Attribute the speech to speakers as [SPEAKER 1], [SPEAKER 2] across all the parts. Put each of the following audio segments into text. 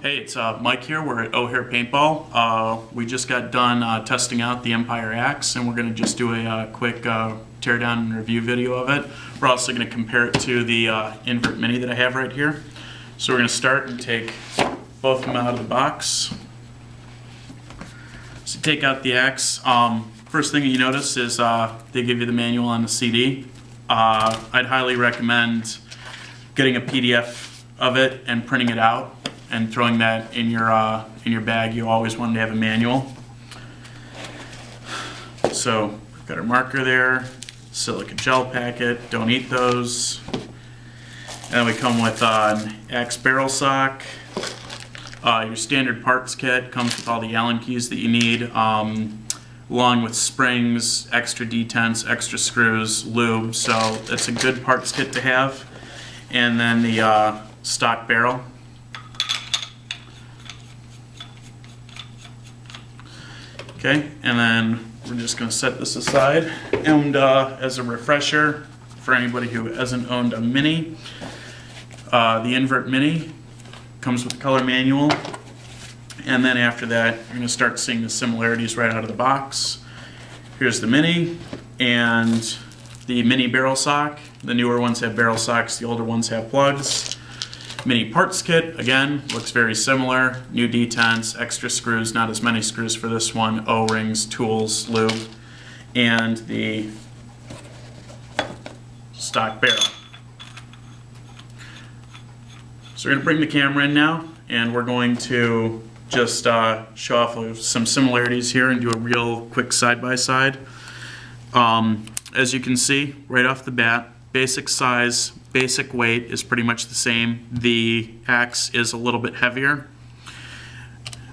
[SPEAKER 1] Hey, it's Mike here. We're at Ohare Paintball. We just got done testing out the Empire axe, and we're going to just do a quick teardown and review video of it. We're also going to compare it to the invert mini that I have right here. So we're going to start and take both of them out of the box. So take out the axe. First thing you notice is they give you the manual on the CD. I'd highly recommend getting a PDF of it and printing it out and throwing that in your bag. You always want to have a manual. So we've got our marker there, silica gel packet, don't eat those. And then we come with an axe barrel sock. Your standard parts kit comes with all the Allen keys that you need, along with springs, extra detents, extra screws, lube. So it's a good parts kit to have. And then the stock barrel. Okay, and then we're just going to set this aside. And as a refresher, for anybody who hasn't owned a mini, the invert mini comes with the color manual. And then after that, you're going to start seeing the similarities right out of the box. Here's the mini and the mini barrel sock. The newer ones have barrel socks, the older ones have plugs. Mini parts kit, again, looks very similar. New detents, extra screws, not as many screws for this one, O-rings, tools, lube, and the stock barrel. So we're going to bring the camera in now, and we're going to just show off some similarities here and do a real quick side-by-side. As you can see, right off the bat, basic size, basic weight is pretty much the same. The axe is a little bit heavier.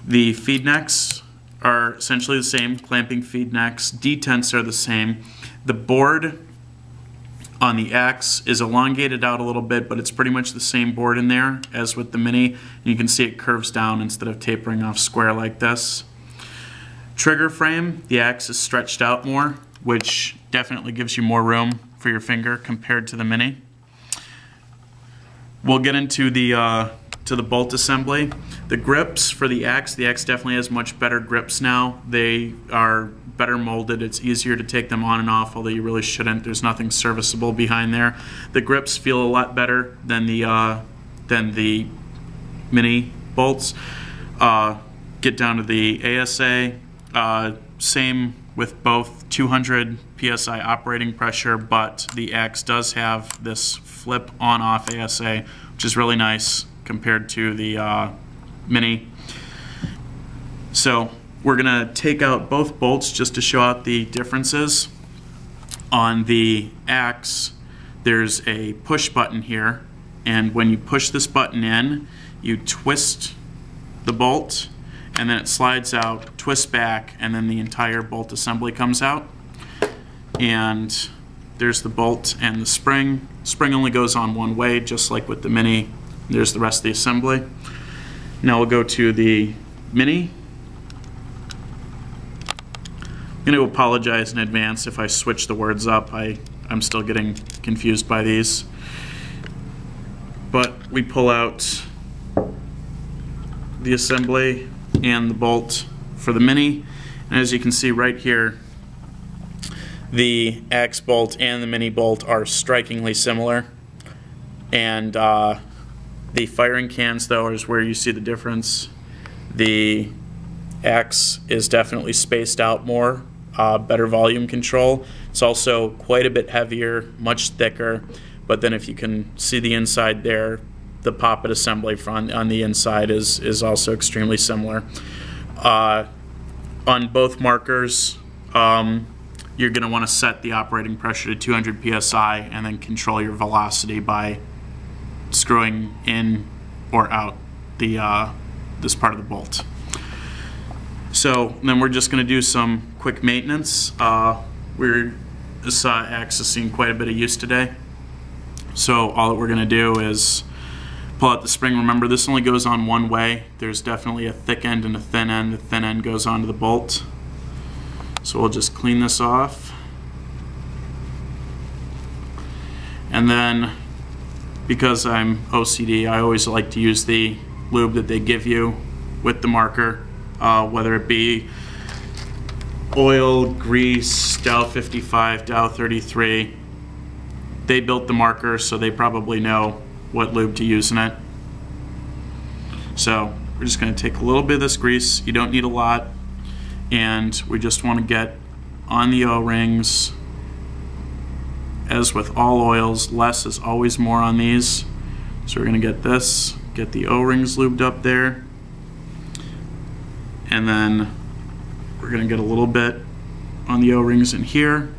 [SPEAKER 1] The feed necks are essentially the same, clamping feed necks. Detents are the same. The board on the axe is elongated out a little bit, but it's pretty much the same board in there as with the mini. You can see it curves down instead of tapering off square like this. Trigger frame, the axe is stretched out more, which definitely gives you more room for your finger compared to the mini. We'll get into the bolt assembly. The grips for the axe definitely has much better grips now. They are better molded. It's easier to take them on and off, although you really shouldn't. There's nothing serviceable behind there. The grips feel a lot better than the mini bolts. Get down to the ASA. Same with both, 200 psi operating pressure, but the axe does have this flip on-off ASA, which is really nice compared to the mini. So we're going to take out both bolts just to show out the differences. On the axe, there's a push button here, and when you push this button in, you twist the bolt, and then it slides out, twists back, and then the entire bolt assembly comes out. And there's the bolt and the spring. Spring only goes on one way, just like with the mini. There's the rest of the assembly. Now we'll go to the mini. I'm going to apologize in advance if I switch the words up. I'm still getting confused by these. But we pull out the assembly and the bolt for the mini, and as you can see right here, the axe bolt and the mini bolt are strikingly similar, and the firing cans though is where you see the difference. The axe is definitely spaced out more, better volume control. It's also quite a bit heavier, much thicker, but then if you can see the inside there, the poppet assembly on the inside is also extremely similar. On both markers, you're going to want to set the operating pressure to 200 psi and then control your velocity by screwing in or out this part of the bolt. So then we're just going to do some quick maintenance. This axe has seen quite a bit of use today. So all that we're going to do is pull out the spring. Remember, this only goes on one way. There's definitely a thick end and a thin end. The thin end goes onto the bolt. So we'll just clean this off. And then, because I'm OCD, I always like to use the lube that they give you with the marker, whether it be oil, grease, Dow 55, Dow 33. They built the marker, so they probably know what lube to use in it. So we're just going to take a little bit of this grease. You don't need a lot, and we just want to get on the O-rings. As with all oils, less is always more on these. So we're going to get this, get the O-rings lubed up there, and then we're going to get a little bit on the O-rings in here.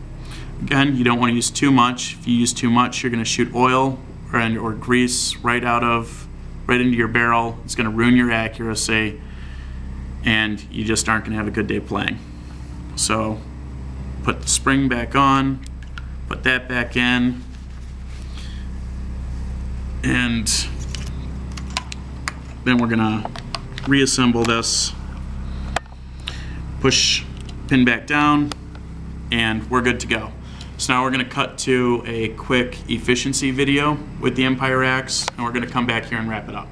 [SPEAKER 1] Again, you don't want to use too much. If you use too much, you're going to shoot oil or grease right into your barrel. It's going to ruin your accuracy, and you just aren't going to have a good day playing. So put the spring back on, put that back in, and then we're going to reassemble this. Push pin back down, and we're good to go. So now we're going to cut to a quick efficiency video with the Empire axe, and we're going to come back here and wrap it up.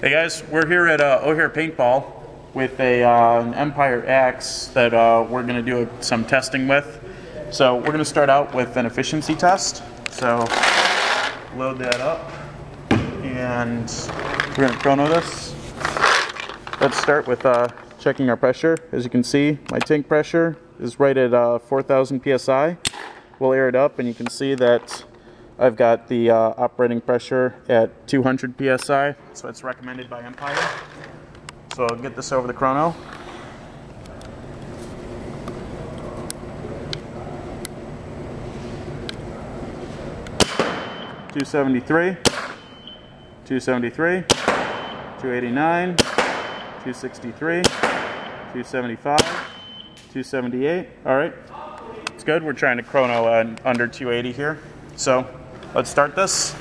[SPEAKER 1] Hey guys, we're here at Ohare paintball with an Empire axe that we're going to do some testing with. So we're going to start out with an efficiency test. So load that up, and we're going to chrono this. Let's start with checking our pressure. As you can see, my tank pressure is right at 4,000 psi. We'll air it up, and you can see that I've got the operating pressure at 200 psi, so it's recommended by Empire. So I'll get this over the chrono. $273, $273, $289, $263, $275, $278. All right, it's good. We're trying to chrono under 280 here. So let's start this.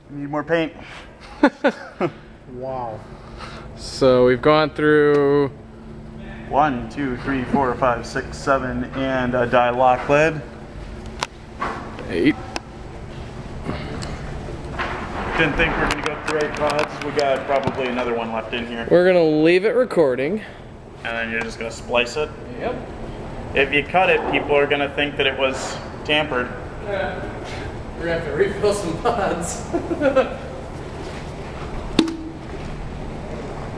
[SPEAKER 1] Need more paint.
[SPEAKER 2] Wow. So we've gone through
[SPEAKER 1] 1, 2, 3, 4, 5, 6, 7, and a die lock lid.
[SPEAKER 2] 8.
[SPEAKER 1] Didn't think we were going to go through 8 pods. We got probably another one left in here.
[SPEAKER 2] We're gonna leave it recording.
[SPEAKER 1] And then you're just going to splice it.
[SPEAKER 2] Yep.
[SPEAKER 1] If you cut it, people are going to think that it was tampered.
[SPEAKER 2] Yeah. We're gonna have to refill some pods.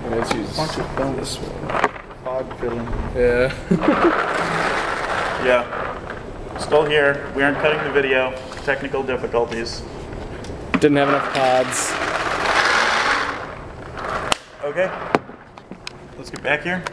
[SPEAKER 2] Let's use this one.
[SPEAKER 1] Pod filling.
[SPEAKER 2] Yeah.
[SPEAKER 1] Yeah. Still here. We aren't cutting the video. Technical difficulties.
[SPEAKER 2] Didn't have enough pods.
[SPEAKER 1] Okay. Let's get back here.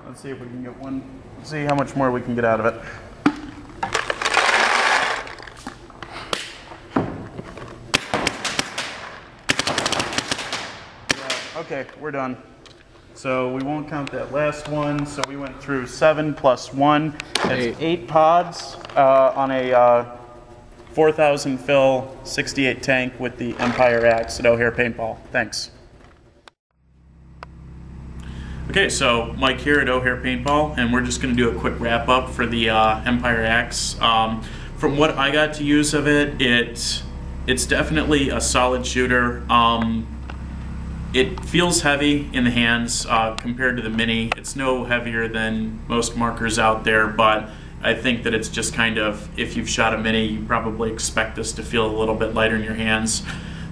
[SPEAKER 1] Let's see if we can get one. Let's see how much more we can get out of it. Yeah, okay, we're done. So we won't count that last one. So we went through 7 plus 1. That's 8 pods on a 4,000 fill 68 tank with the Empire Axe at Ohare Paintball. Thanks. Okay, so Mike here at Ohare Paintball, and we're just going to do a quick wrap up for the Empire Axe. From what I got to use of it, it's definitely a solid shooter. It feels heavy in the hands compared to the Mini. It's no heavier than most markers out there, but I think that it's just kind of, if you've shot a Mini, you probably expect this to feel a little bit lighter in your hands.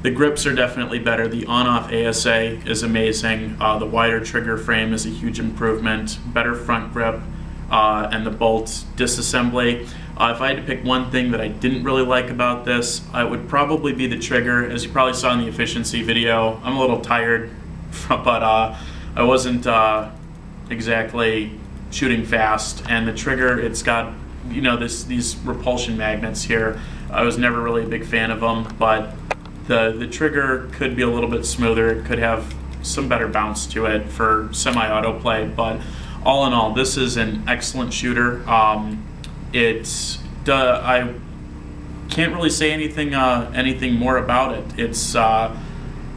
[SPEAKER 1] The grips are definitely better. The on-off ASA is amazing. The wider trigger frame is a huge improvement. Better front grip and the bolt disassembly. If I had to pick one thing that I didn't really like about this, it would probably be the trigger. As you probably saw in the efficiency video, I'm a little tired, but I wasn't exactly shooting fast. And the trigger, it's got, you know, these repulsion magnets here. I was never really a big fan of them, but the trigger could be a little bit smoother. It could have some better bounce to it for semi-auto play, but all in all, this is an excellent shooter. I can't really say anything more about it.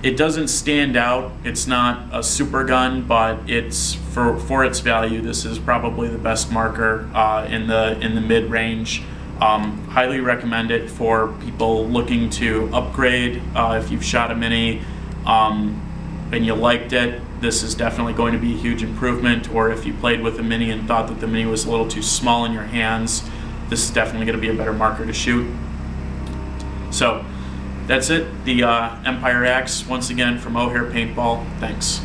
[SPEAKER 1] It doesn't stand out. It's not a super gun, but it's for its value, this is probably the best marker in the mid-range. Highly recommend it for people looking to upgrade. If you've shot a Mini and you liked it, this is definitely going to be a huge improvement. Or if you played with a Mini and thought that the Mini was a little too small in your hands, this is definitely going to be a better marker to shoot. So that's it. The Empire Axe, once again, from Ohare Paintball. Thanks.